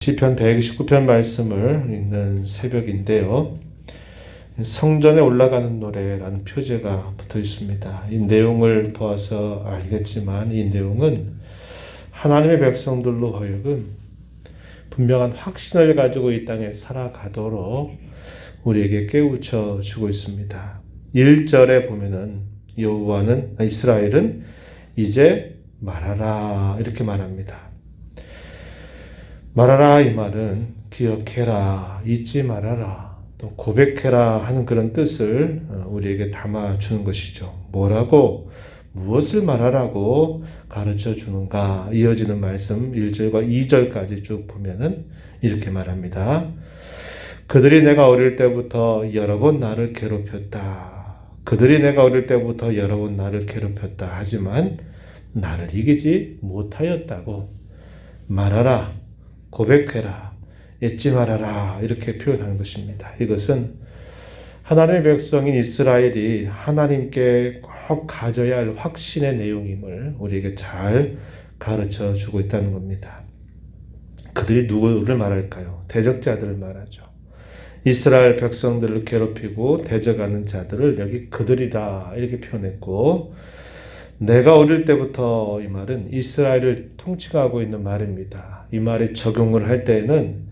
시편 129편 말씀을 읽는 새벽인데요. 성전에 올라가는 노래라는 표제가 붙어 있습니다. 이 내용을 보아서 알겠지만 이 내용은 하나님의 백성들로 하여금 분명한 확신을 가지고 이 땅에 살아가도록 우리에게 깨우쳐 주고 있습니다. 1절에 보면은 여호와는 이스라엘은 이제 말하라 이렇게 말합니다. 말하라 이 말은 기억해라, 잊지 말아라, 또 고백해라 하는 그런 뜻을 우리에게 담아주는 것이죠. 뭐라고, 무엇을 말하라고 가르쳐 주는가? 이어지는 말씀 1절과 2절까지 쭉 보면은 이렇게 말합니다. 그들이 내가 어릴 때부터 여러 번 나를 괴롭혔다. 그들이 내가 어릴 때부터 여러 번 나를 괴롭혔다. 하지만 나를 이기지 못하였다고. 말하라, 고백해라, 잊지 말아라 이렇게 표현하는 것입니다. 이것은 하나님의 백성인 이스라엘이 하나님께 꼭 가져야 할 확신의 내용임을 우리에게 잘 가르쳐 주고 있다는 겁니다. 그들이 누구를 말할까요? 대적자들을 말하죠. 이스라엘 백성들을 괴롭히고 대적하는 자들을 여기 그들이다 이렇게 표현했고, 내가 어릴 때부터 이 말은 이스라엘을 통치하고 있는 말입니다. 이 말이 적용을 할 때에는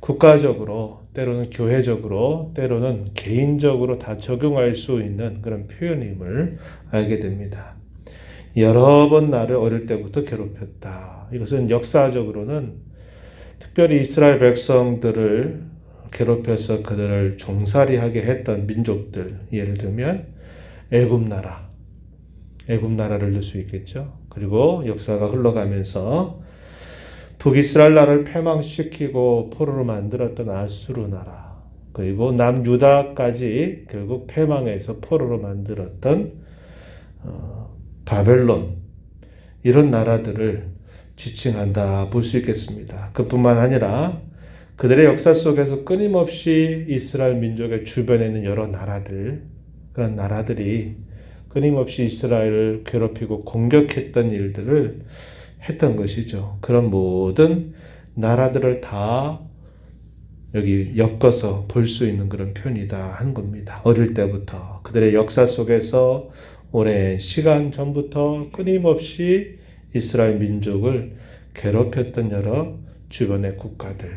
국가적으로, 때로는 교회적으로, 때로는 개인적으로 다 적용할 수 있는 그런 표현임을 알게 됩니다. 여러 번 나를 어릴 때부터 괴롭혔다. 이것은 역사적으로는 특별히 이스라엘 백성들을 괴롭혀서 그들을 종살이하게 했던 민족들, 예를 들면 애굽 나라를 들 수 있겠죠. 그리고 역사가 흘러가면서 북이스라엘 나라를 패망시키고 포로로 만들었던 아수르 나라, 그리고 남유다까지 결국 패망해서 포로로 만들었던 바벨론, 이런 나라들을 지칭한다 볼 수 있겠습니다. 그뿐만 아니라 그들의 역사 속에서 끊임없이 이스라엘 민족의 주변에 있는 여러 나라들, 그런 나라들이 끊임없이 이스라엘을 괴롭히고 공격했던 일들을 했던 것이죠. 그런 모든 나라들을 다 여기 엮어서 볼 수 있는 그런 표현이다 한 겁니다. 어릴 때부터 그들의 역사 속에서 오랜 시간 전부터 끊임없이 이스라엘 민족을 괴롭혔던 여러 주변의 국가들,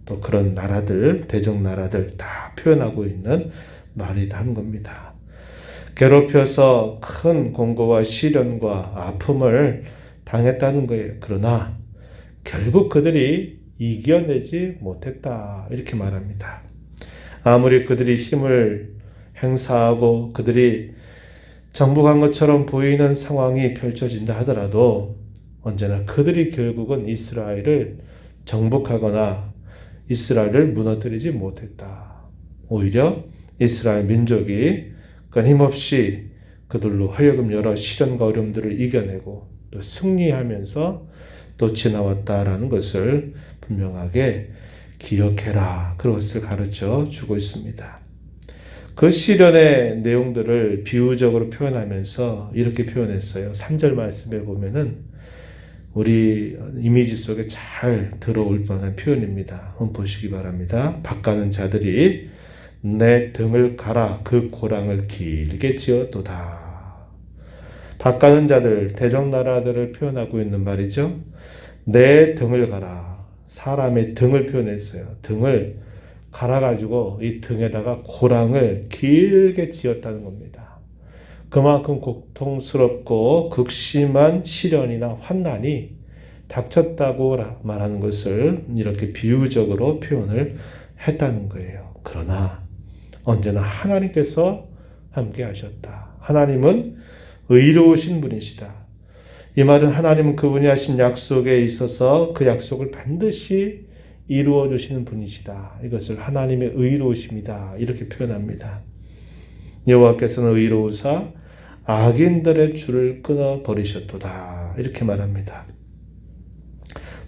또 그런 나라들, 대적 나라들 다 표현하고 있는 말이다 한 겁니다. 괴롭혀서 큰 공고와 시련과 아픔을 당했다는 거예요. 그러나 결국 그들이 이겨내지 못했다 이렇게 말합니다. 아무리 그들이 힘을 행사하고 그들이 정복한 것처럼 보이는 상황이 펼쳐진다 하더라도 언제나 그들이 결국은 이스라엘을 정복하거나 이스라엘을 무너뜨리지 못했다. 오히려 이스라엘 민족이 끊임없이 그들로 하여금 여러 시련과 어려움들을 이겨내고 또 승리하면서 또 지나왔다라는 것을 분명하게 기억해라, 그것을 가르쳐 주고 있습니다. 그 시련의 내용들을 비유적으로 표현하면서 이렇게 표현했어요. 3절 말씀에 보면은 우리 이미지 속에 잘 들어올 뻔한 표현입니다. 한번 보시기 바랍니다. 밭가는 자들이 내 등을 갈아 그 고랑을 길게 지었도다. 밭가는 자들, 대적 나라들을 표현하고 있는 말이죠. 내 등을 갈아, 사람의 등을 표현했어요. 등을 갈아가지고 이 등에다가 고랑을 길게 지었다는 겁니다. 그만큼 고통스럽고 극심한 시련이나 환난이 닥쳤다고 말하는 것을 이렇게 비유적으로 표현을 했다는 거예요. 그러나 언제나 하나님께서 함께 하셨다. 하나님은 의로우신 분이시다. 이 말은 하나님은 그분이 하신 약속에 있어서 그 약속을 반드시 이루어 주시는 분이시다. 이것을 하나님의 의로우심이다 이렇게 표현합니다. 여호와께서는 의로우사 악인들의 줄을 끊어 버리셨도다 이렇게 말합니다.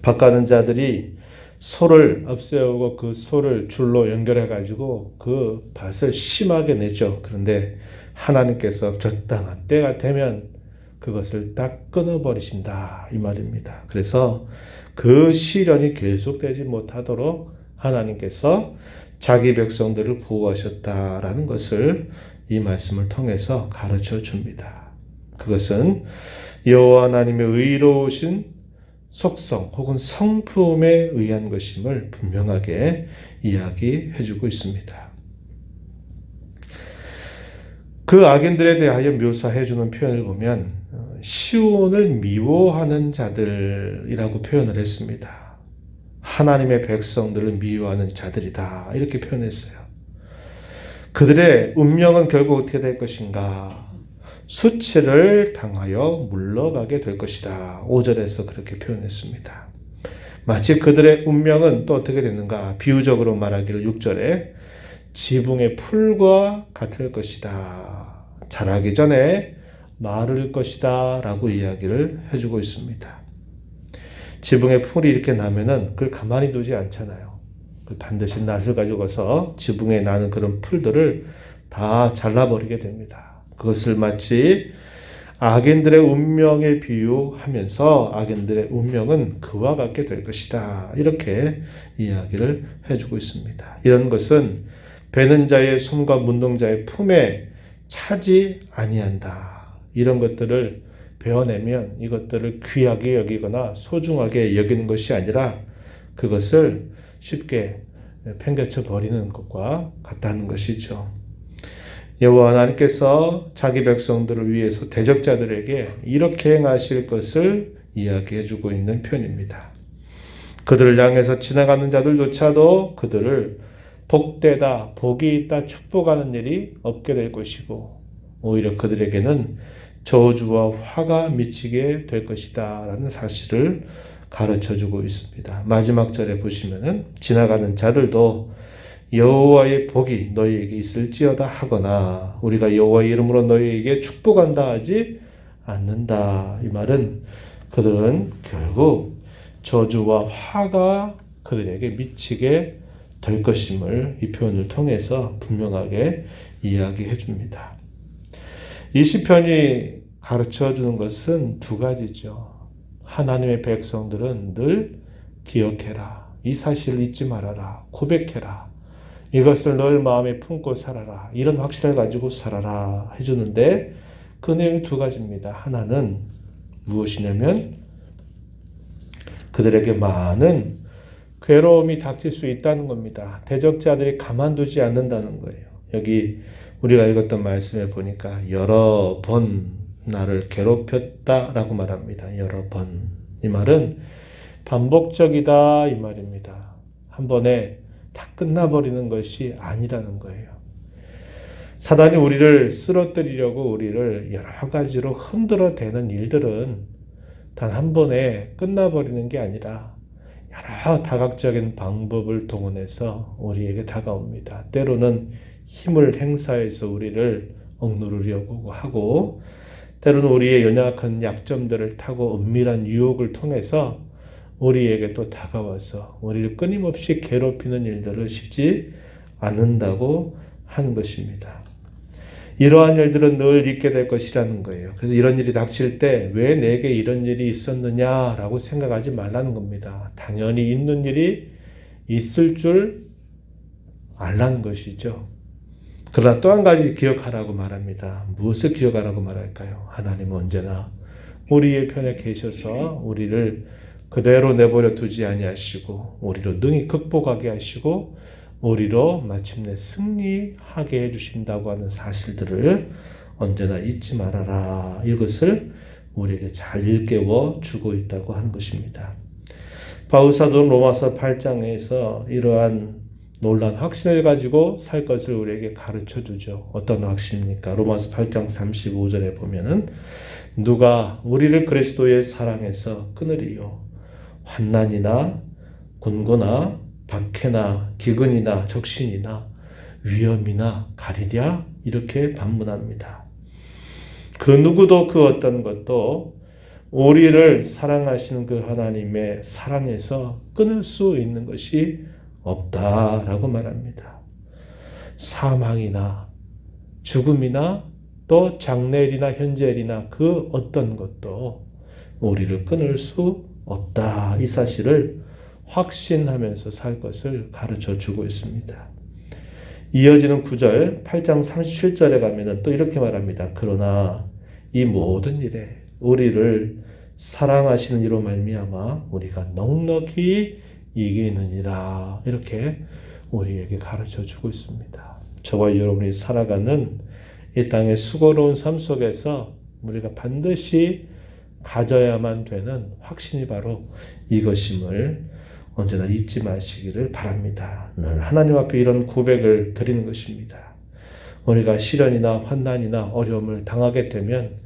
밭가는 자들이 소를 앞세우고 그 소를 줄로 연결해 가지고 그 밭을 심하게 내죠. 그런데 하나님께서 적당한 때가 되면 그것을 딱 끊어버리신다 이 말입니다. 그래서 그 시련이 계속되지 못하도록 하나님께서 자기 백성들을 보호하셨다라는 것을 이 말씀을 통해서 가르쳐 줍니다. 그것은 여호와 하나님의 의로우신 속성 혹은 성품에 의한 것임을 분명하게 이야기해 주고 있습니다. 그 악인들에 대하여 묘사해 주는 표현을 보면 시온을 미워하는 자들이라고 표현을 했습니다. 하나님의 백성들을 미워하는 자들이다 이렇게 표현했어요. 그들의 운명은 결국 어떻게 될 것인가? 수치를 당하여 물러가게 될 것이다. 5절에서 그렇게 표현했습니다. 마치 그들의 운명은 또 어떻게 되는가? 비유적으로 말하기를 6절에 지붕의 풀과 같을 것이다. 자라기 전에 마를 것이다 라고 이야기를 해주고 있습니다. 지붕에 풀이 이렇게 나면은 그걸 가만히 두지 않잖아요. 반드시 낫을 가지고서 지붕에 나는 그런 풀들을 다 잘라버리게 됩니다. 그것을 마치 악인들의 운명에 비유하면서 악인들의 운명은 그와 같게 될 것이다. 이렇게 이야기를 해주고 있습니다. 이런 것은 베는 자의 손과 문동자의 품에 차지 아니한다. 이런 것들을 배워내면 이것들을 귀하게 여기거나 소중하게 여기는 것이 아니라 그것을 쉽게 팽개쳐 버리는 것과 같다는 것이죠. 여호와 하나님께서 자기 백성들을 위해서 대적자들에게 이렇게 행하실 것을 이야기해 주고 있는 편입니다. 그들을 향해서 지나가는 자들조차도 그들을 복되다, 복이 있다, 축복하는 일이 없게 될 것이고 오히려 그들에게는 저주와 화가 미치게 될 것이다 라는 사실을 가르쳐주고 있습니다. 마지막 절에 보시면은 지나가는 자들도 여호와의 복이 너희에게 있을지어다 하거나 우리가 여호와의 이름으로 너희에게 축복한다 하지 않는다. 이 말은 그들은 결국 저주와 화가 그들에게 미치게 될 것임을 이 표현을 통해서 분명하게 이야기해 줍니다. 이 시편이 가르쳐 주는 것은 두 가지죠. 하나님의 백성들은 늘 기억해라. 이 사실을 잊지 말아라. 고백해라. 이것을 늘 마음에 품고 살아라. 이런 확신을 가지고 살아라 해주는데 그 내용이 두 가지입니다. 하나는 무엇이냐면 그들에게 많은 괴로움이 닥칠 수 있다는 겁니다. 대적자들이 가만두지 않는다는 거예요. 여기 우리가 읽었던 말씀에 보니까 여러 번 나를 괴롭혔다라고 말합니다. 여러 번. 이 말은 반복적이다 이 말입니다. 한 번에 다 끝나버리는 것이 아니라는 거예요. 사단이 우리를 쓰러뜨리려고 우리를 여러 가지로 흔들어 대는 일들은 단 한 번에 끝나버리는 게 아니라 여러 다각적인 방법을 동원해서 우리에게 다가옵니다. 때로는 힘을 행사해서 우리를 억누르려고 하고 때로는 우리의 연약한 약점들을 타고 은밀한 유혹을 통해서 우리에게 또 다가와서 우리를 끊임없이 괴롭히는 일들을 쉬지 않는다고 하는 것입니다. 이러한 일들은 늘 있게 될 것이라는 거예요. 그래서 이런 일이 닥칠 때 왜 내게 이런 일이 있었느냐라고 생각하지 말라는 겁니다. 당연히 있는 일이 있을 줄 알라는 것이죠. 그러나 또 한 가지 기억하라고 말합니다. 무엇을 기억하라고 말할까요? 하나님은 언제나 우리의 편에 계셔서 우리를 그대로 내버려 두지 아니하시고 우리로 능히 극복하게 하시고 우리로 마침내 승리하게 해주신다고 하는 사실들을 언제나 잊지 말아라. 이것을 우리에게 잘 일깨워 주고 있다고 하는 것입니다. 바울 사도는 로마서 8장에서 이러한 놀라운 확신을 가지고 살 것을 우리에게 가르쳐 주죠. 어떤 확신입니까? 로마서 8장 35절에 보면은 누가 우리를 그리스도의 사랑에서 끊으리요. 환난이나 곤고나 박해나 기근이나 적신이나 위험이나 가리랴 이렇게 반문합니다. 그 누구도 그 어떤 것도 우리를 사랑하시는 그 하나님의 사랑에서 끊을 수 있는 것이 없다라고 말합니다. 사망이나 죽음이나 또 장래일이나 현재일이나 그 어떤 것도 우리를 끊을 수 없다. 이 사실을 확신하면서 살 것을 가르쳐 주고 있습니다. 이어지는 9절, 8장 37절에 가면은 또 이렇게 말합니다. 그러나 이 모든 일에 우리를 사랑하시는 이로 말미암아 우리가 넉넉히 이기느니라. 이렇게 우리에게 가르쳐 주고 있습니다. 저와 여러분이 살아가는 이 땅의 수고로운 삶 속에서 우리가 반드시 가져야만 되는 확신이 바로 이것임을 언제나 잊지 마시기를 바랍니다. 늘 하나님 앞에 이런 고백을 드리는 것입니다. 우리가 시련이나 환난이나 어려움을 당하게 되면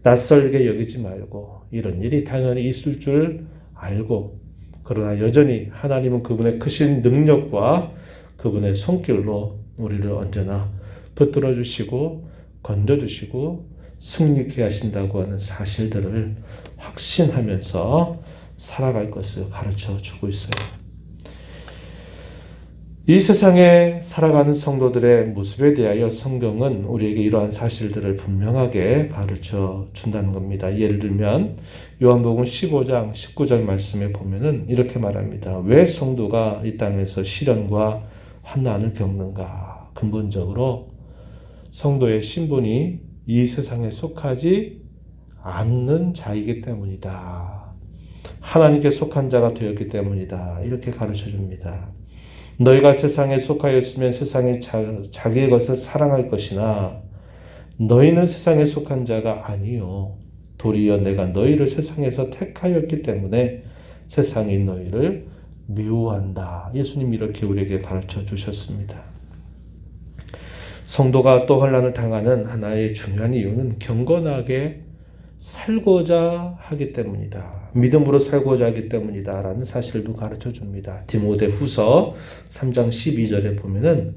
낯설게 여기지 말고 이런 일이 당연히 있을 줄 알고, 그러나 여전히 하나님은 그분의 크신 능력과 그분의 손길로 우리를 언제나 붙들어 주시고 건져 주시고 승리케 하신다고 하는 사실들을 확신하면서 살아갈 것을 가르쳐 주고 있어요. 이 세상에 살아가는 성도들의 모습에 대하여 성경은 우리에게 이러한 사실들을 분명하게 가르쳐 준다는 겁니다. 예를 들면 요한복음 15장 19절 말씀에 보면은 이렇게 말합니다. 왜 성도가 이 땅에서 시련과 환난을 겪는가? 근본적으로 성도의 신분이 이 세상에 속하지 않는 자이기 때문이다. 하나님께 속한 자가 되었기 때문이다. 이렇게 가르쳐 줍니다. 너희가 세상에 속하였으면 세상이 자기의 것을 사랑할 것이나 너희는 세상에 속한 자가 아니요 도리어 내가 너희를 세상에서 택하였기 때문에 세상이 너희를 미워한다. 예수님이 이렇게 우리에게 가르쳐 주셨습니다. 성도가 또 환난을 당하는 하나의 중요한 이유는 경건하게 살고자 하기 때문이다. 믿음으로 살고자 하기 때문이다 라는 사실도 가르쳐 줍니다. 디모데후서 3장 12절에 보면은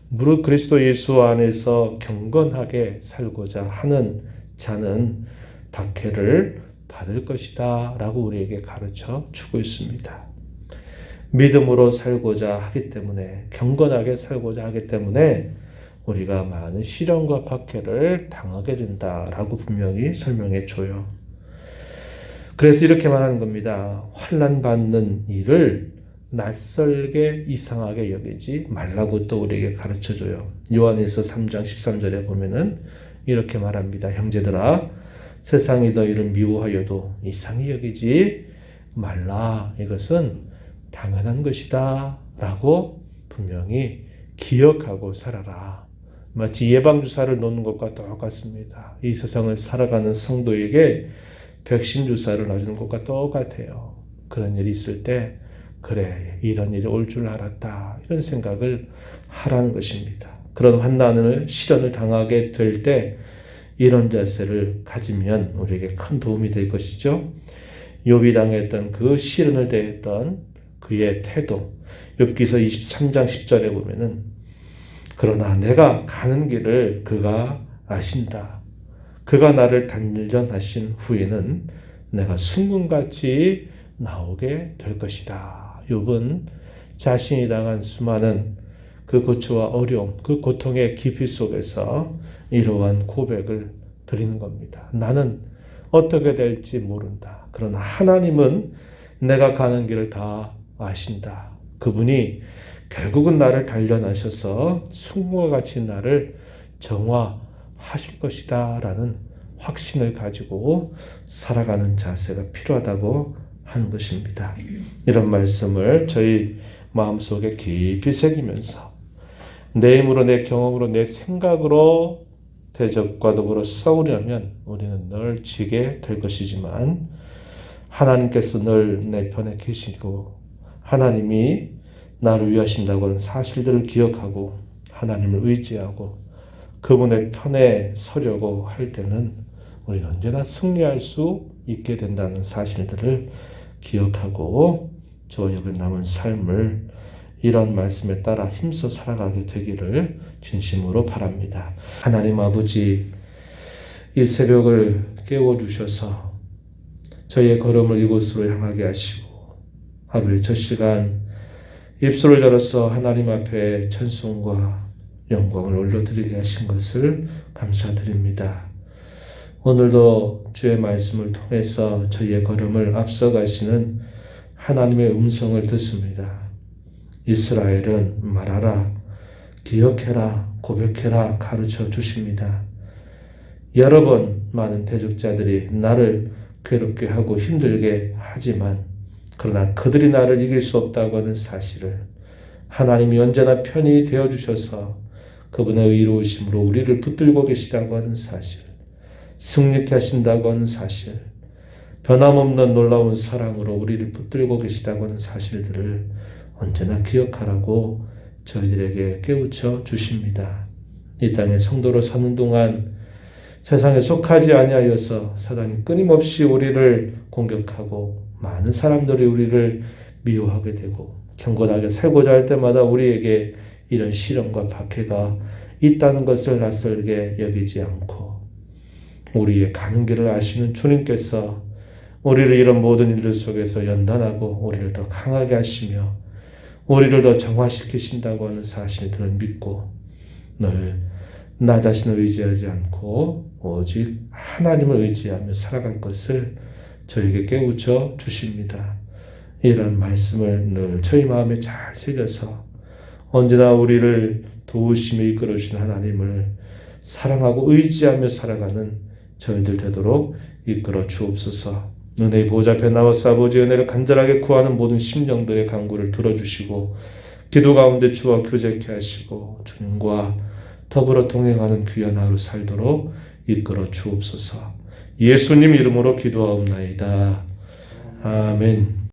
무릇 그리스도 예수 안에서 경건하게 살고자 하는 자는 박해를 받을 것이다 라고 우리에게 가르쳐 주고 있습니다. 믿음으로 살고자 하기 때문에, 경건하게 살고자 하기 때문에 우리가 많은 시련과 박해를 당하게 된다라고 분명히 설명해 줘요. 그래서 이렇게 말하는 겁니다. 환난 받는 일을 낯설게 이상하게 여기지 말라고 또 우리에게 가르쳐 줘요. 요한일서 3장 13절에 보면은 이렇게 말합니다. 형제들아, 세상이 너희를 미워하여도 이상히 여기지 말라. 이것은 당연한 것이다 라고 분명히 기억하고 살아라. 마치 예방주사를 놓는 것과 똑같습니다. 이 세상을 살아가는 성도에게 백신 주사를 놔주는 것과 똑같아요. 그런 일이 있을 때 그래, 이런 일이 올 줄 알았다, 이런 생각을 하라는 것입니다. 그런 환난을, 시련을 당하게 될 때 이런 자세를 가지면 우리에게 큰 도움이 될 것이죠. 욥이 당했던 그 시련을 대했던 그의 태도, 욥기서 23장 10절에 보면은 그러나 내가 가는 길을 그가 아신다. 그가 나를 단련하신 후에는 내가 순금같이 나오게 될 것이다. 욥은 자신이 당한 수많은 그 고초와 어려움, 그 고통의 깊이 속에서 이러한 고백을 드리는 겁니다. 나는 어떻게 될지 모른다. 그러나 하나님은 내가 가는 길을 다 아신다. 그분이 결국은 나를 단련하셔서 순금과 같이 나를 정화하실 것이다 라는 확신을 가지고 살아가는 자세가 필요하다고 하는 것입니다. 이런 말씀을 저희 마음속에 깊이 새기면서 내 힘으로, 내 경험으로, 내 생각으로 대적과 더불어 싸우려면 우리는 늘 지게 될 것이지만 하나님께서 늘 내 편에 계시고 하나님이 나를 위하신다고 하는 사실들을 기억하고 하나님을 의지하고 그분의 편에 서려고 할 때는 우리는 언제나 승리할 수 있게 된다는 사실들을 기억하고 저와 여러분 남은 삶을 이런 말씀에 따라 힘써 살아가게 되기를 진심으로 바랍니다. 하나님 아버지, 이 새벽을 깨워주셔서 저희의 걸음을 이곳으로 향하게 하시고 하루의 첫 시간 입술을 열어서 하나님 앞에 찬송과 영광을 올려드리게 하신 것을 감사드립니다. 오늘도 주의 말씀을 통해서 저희의 걸음을 앞서가시는 하나님의 음성을 듣습니다. 이스라엘은 말하라, 기억해라, 고백해라 가르쳐 주십니다. 여러 번 많은 대적자들이 나를 괴롭게 하고 힘들게 하지만 그러나 그들이 나를 이길 수 없다고 하는 사실을 하나님이 언제나 편히 되어주셔서 그분의 의로우심으로 우리를 붙들고 계시다고 하는 사실, 승리케 하신다고 하는 사실, 변함없는 놀라운 사랑으로 우리를 붙들고 계시다고 하는 사실들을 언제나 기억하라고 저희들에게 깨우쳐 주십니다. 이 땅에 성도로 사는 동안 세상에 속하지 아니하여서 사단이 끊임없이 우리를 공격하고 많은 사람들이 우리를 미워하게 되고 경건하게 살고자 할 때마다 우리에게 이런 시련과 박해가 있다는 것을 낯설게 여기지 않고 우리의 가는 길을 아시는 주님께서 우리를 이런 모든 일들 속에서 연단하고 우리를 더 강하게 하시며 우리를 더 정화시키신다고 하는 사실들을 믿고 늘 나 자신을 의지하지 않고 오직 하나님을 의지하며 살아갈 것을 저에게 깨우쳐 주십니다. 이런 말씀을 늘 저희 마음에 잘 새겨서 언제나 우리를 도우시며 이끌어 주신 하나님을 사랑하고 의지하며 살아가는 저희들 되도록 이끌어 주옵소서. 은혜의 보좌 앞에 나와서 아버지의 은혜를 간절하게 구하는 모든 심령들의 간구를 들어주시고 기도 가운데 주와 교제케 하시고 주님과 더불어 동행하는 귀한 하루 살도록 이끌어 주옵소서. 예수님 이름으로 기도하옵나이다. 아멘.